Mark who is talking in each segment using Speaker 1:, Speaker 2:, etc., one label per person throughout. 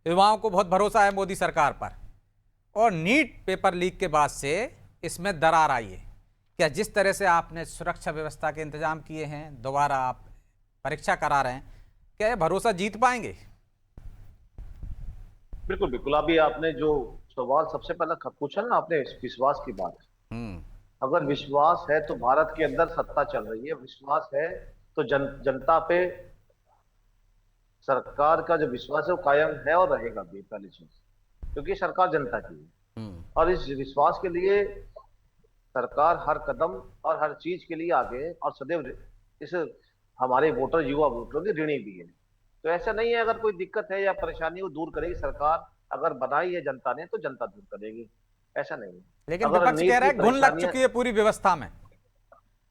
Speaker 1: युवाओं को बहुत भरोसा है मोदी सरकार पर, और नीट पेपर लीक के बाद से इसमें दरार आई है। क्या जिस तरह से आपने सुरक्षा व्यवस्था के इंतजाम किए हैं, दोबारा आप परीक्षा करा रहे हैं, क्या ये भरोसा जीत पाएंगे?
Speaker 2: बिल्कुल बिल्कुल। अभी आपने जो सवाल सबसे पहला पूछा ना, आपने विश्वास की बात।
Speaker 1: हम्म।
Speaker 2: अगर विश्वास है तो भारत के अंदर सत्ता चल रही है, विश्वास है तो जनता पे सरकार का जो विश्वास है वो कायम है और रहेगा भी, पहली चीज। क्योंकि सरकार जनता की है,
Speaker 1: हम्म।
Speaker 2: और इस विश्वास के लिए सरकार हर कदम और हर चीज के लिए आगे है, और सदैव इस हमारे वोटर, युवा वोटरों की ऋणी भी है। तो ऐसा नहीं है, अगर कोई दिक्कत है या परेशानी वो दूर करेगी सरकार। अगर बनाई है जनता ने तो जनता दूर करेगी, ऐसा नहीं है।
Speaker 1: लेकिन
Speaker 2: अगर
Speaker 1: विपक्ष कह
Speaker 2: नीट
Speaker 1: रहा
Speaker 2: की
Speaker 1: है घुन लग
Speaker 2: परेशानियां,
Speaker 1: चुकी है पूरी व्यवस्था में,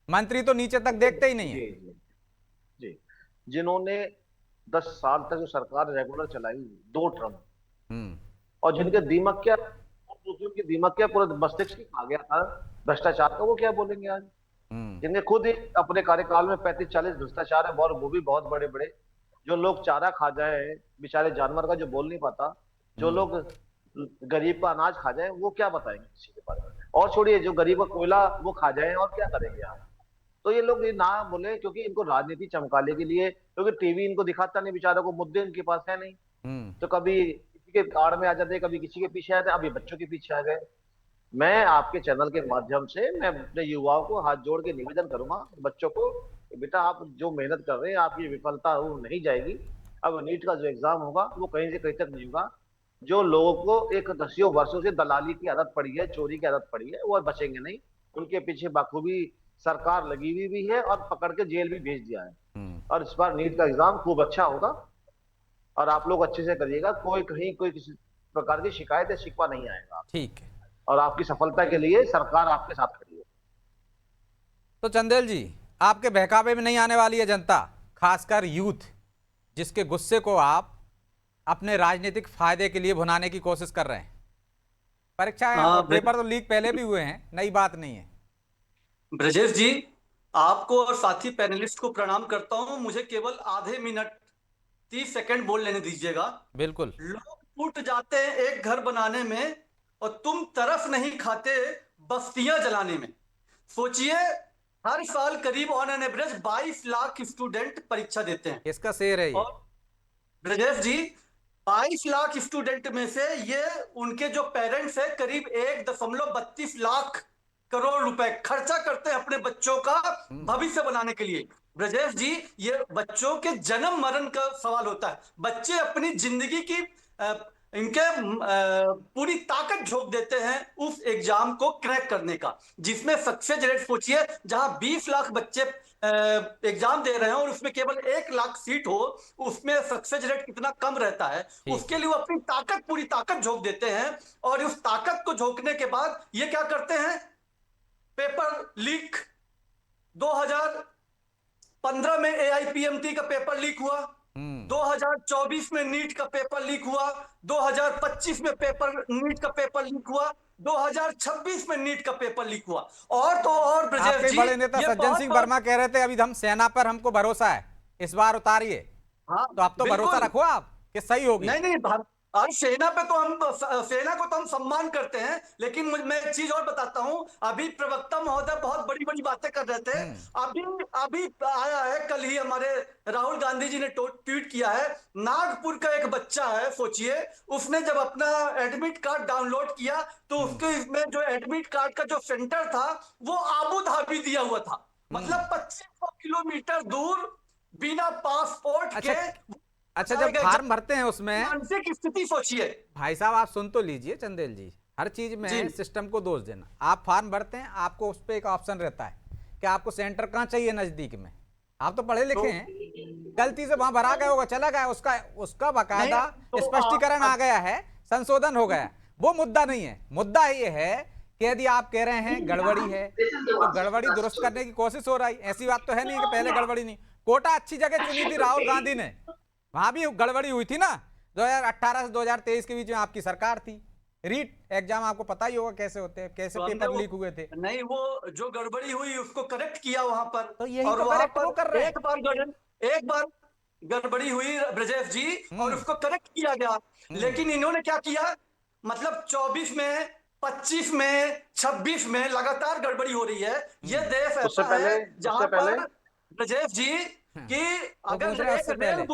Speaker 1: मंत्री तो नीचे तक देखते ही नहीं है।
Speaker 2: जी जी जी, जिन्होंने 10 साल तक जो सरकार रेगुलर चलाई, 2 टर्म,
Speaker 1: हम्म।
Speaker 2: और जिनके दिमाग क्या, उनकी दिमाग क्या पूरा मस्तिष्क ही खा गया था भ्रष्टाचार का, वो क्या बोलेंगे आज?
Speaker 1: हम्म।
Speaker 2: जिनके खुद ही अपने कार्यकाल में 35-40 भ्रष्टाचार है, और वो भी बहुत बड़े बड़े। जो लोग चारा खा जाए, बेचारे जानवर का जो बोल नहीं पाता, जो
Speaker 1: हम्म।
Speaker 2: लोग गरीब का अनाज खा जाए, वो क्या बताएंगे किसी के बारे में? और छोड़िए, जो गरीब का कोयला वो खा जाए, और क्या करेंगे आप? तो ये लोग ये ना बोले, क्योंकि इनको राजनीति चमकाने के लिए, क्योंकि टीवी इनको दिखाता नहीं, बेचारों को मुद्दे इनके पास है नहीं।
Speaker 1: हम्म।
Speaker 2: तो कभी किसी के आड़ में आ जाते, कभी किसी के पीछे आ जाते, अभी बच्चों के पीछे आ गए। मैं आपके चैनल के माध्यम से मैं अपने युवाओं को हाथ जोड़ के निवेदन करूंगा, बच्चों को, कि बेटा आप जो मेहनत कर रहे हैं, आपकी विफलता वो नहीं जाएगी। अब नीट का जो एग्जाम होगा वो कहीं से कहीं तक नहीं होगा। जो लोगों को एक दसियों वर्षों से दलाली की आदत पड़ी है, चोरी की आदत पड़ी है, वो बचेंगे नहीं। उनके पीछे बखूबी सरकार लगी हुई भी है, और पकड़ के जेल भी भेज दिया है।
Speaker 1: हम्म।
Speaker 2: और इस बार नीट का एग्जाम खूब अच्छा होगा, और आप लोग अच्छे से करिएगा। कोई कहीं कोई किसी प्रकार की शिकायत या शिकवा नहीं आएगा,
Speaker 1: ठीक है।
Speaker 2: और आपकी सफलता के लिए सरकार आपके साथ खड़ी है।
Speaker 1: तो चंदेल जी, आपके बहकावे में नहीं आने वाली है जनता, खासकर यूथ, जिसके गुस्से को आप अपने राजनीतिक फायदे के लिए भुनाने की कोशिश कर रहे हैं। परीक्षाएं और पेपर तो लीक पहले भी हुए हैं, नई बात नहीं है।
Speaker 3: ब्रजेश जी, आपको और साथी पैनलिस्ट को प्रणाम करता हूं। मुझे केवल आधे मिनट 30 सेकंड बोल लेने दीजिएगा।
Speaker 1: बिल्कुल।
Speaker 3: लोग फूट जाते हैं एक घर बनाने में, और तुम तरस नहीं खाते बस्तियां जलाने में। सोचिए, हर साल करीब on an average 22 lakh student परीक्षा देते हैं।
Speaker 1: इसका शेर है ये।
Speaker 3: और ब्रजेश जी, 22 लाख स्टूडेंट में से ये उनके जो पेरेंट्स है करीब 1.32 लाख करोड़ रुपए खर्चा करते हैं अपने बच्चों का भविष्य बनाने के लिए। ब्रजेश जी, ये बच्चों के जन्म मरण का सवाल होता है। बच्चे अपनी जिंदगी की इनके पूरी ताकत झोंक देते हैं उस एग्जाम को क्रैक करने का, जिसमें सक्सेस रेट सोचिए, जहां 20 लाख बच्चे एग्जाम दे रहे हैं और उसमें केवल 1 लाख सीट हो, उसमें सक्सेस रेट कितना कम रहता है।
Speaker 1: ठीक
Speaker 3: उसके
Speaker 1: है।
Speaker 3: लिए वो अपनी ताकत, पूरी ताकत झोंक देते हैं, और उस ताकत को झोंकने के बाद ये क्या करते हैं? Paper leak. 2015 में एआईपीएमटी का पेपर लीक हुआ,
Speaker 1: हम्म।
Speaker 3: 2024 में नीट का पेपर लीक हुआ, 2025 में नीट का पेपर लीक हुआ, 2026 में नीट का पेपर लीक हुआ। और तो और ब्रजेश
Speaker 1: आपके
Speaker 3: जी,
Speaker 1: बड़े नेता
Speaker 3: ये
Speaker 1: सज्जन
Speaker 3: बहुत
Speaker 1: सिंह
Speaker 3: बहुत,
Speaker 1: वर्मा कह रहे थे अभी हम सेना पर हमको भरोसा है, इस बार उतारिए।
Speaker 3: हाँ
Speaker 1: तो अब तो भरोसा
Speaker 3: बिल्कुल।
Speaker 1: रखो आप कि सही होगी।
Speaker 3: नहीं नहीं और सेना पे तो हम, सेना को तो हम सम्मान करते हैं, लेकिन मैं एक चीज और बताता हूं। अभी प्रवक्ता महोदय बहुत बड़ी बड़ी बातें कर रहे थे।
Speaker 1: हम्म।
Speaker 3: अभी अभी आया है, कल ही हमारे राहुल गांधी जी ने ट्वीट किया है। नागपुर का एक बच्चा है, सोचिए, उसने जब अपना एडमिट कार्ड डाउनलोड किया तो
Speaker 1: हम्म।
Speaker 3: उसके इसमें जो एडमिट कार्ड का जो सेंटर था वो आबू धाबी दिया हुआ था।
Speaker 1: हम्म।
Speaker 3: मतलब 2500 किलोमीटर दूर, बिना पासपोर्ट
Speaker 1: अच्छा।
Speaker 3: के
Speaker 1: अच्छा,
Speaker 3: जाए
Speaker 1: जब
Speaker 3: गए।
Speaker 1: फार्म भरते हैं उसमें,
Speaker 3: मानसिक स्थिति सोचिए।
Speaker 1: भाई साहब आप सुन तो लीजिए चंदेल जी, हर चीज
Speaker 3: जी
Speaker 1: में सिस्टम को दोष देना। आप फॉर्म भरते हैं, आपको उस पर एक ऑप्शन रहता है कि आपको सेंटर कहाँ चाहिए नजदीक में। आप तो पढ़े
Speaker 3: तो
Speaker 1: लिखे हैं, गलती से वहां भरा गया होगा, चला गया, उसका उसका
Speaker 3: नहीं
Speaker 1: बाकायदा
Speaker 3: तो
Speaker 1: स्पष्टीकरण आ गया है, संशोधन हो गया। वो मुद्दा नहीं है, मुद्दा ये है कि यदि आप कह रहे हैं गड़बड़ी है, तो गड़बड़ी दुरुस्त करने की कोशिश हो रही। ऐसी बात तो है नहीं कि पहले गड़बड़ी नहीं। कोटा अच्छी जगह चुनी थी राहुल गांधी ने, वहां भी गड़बड़ी हुई थी ना। 2018 से 2023 के बीच में आपकी सरकार थी। रीट एग्जाम आपको पता ही होगा कैसे होते हैं, कैसे
Speaker 3: तो हमने
Speaker 1: पेपर
Speaker 3: वो,
Speaker 1: लीक हुए थे।
Speaker 3: नहीं, वो जो गड़बड़ी हुई उसको करेक्ट किया वहां पर।
Speaker 1: तो यही
Speaker 3: और
Speaker 1: तो
Speaker 3: वहां
Speaker 1: करेक्ट वो
Speaker 3: पर
Speaker 1: कर रहे हैं।
Speaker 3: एक बार गड़बड़ी हुई ब्रजेश जी, और उसको करेक्ट किया गया। लेकिन इन्होंने क्या किया, मतलब 24 में, 25 में, 26 में लगातार गड़बड़ी हो रही है। ये देश
Speaker 2: उससे
Speaker 3: ऐसा है
Speaker 2: पहले
Speaker 3: जहां पर ब्रजेश जी कि
Speaker 1: वो
Speaker 3: अगर
Speaker 1: पूछ रहे हैं
Speaker 3: एक
Speaker 1: उससे पहले।
Speaker 3: रेल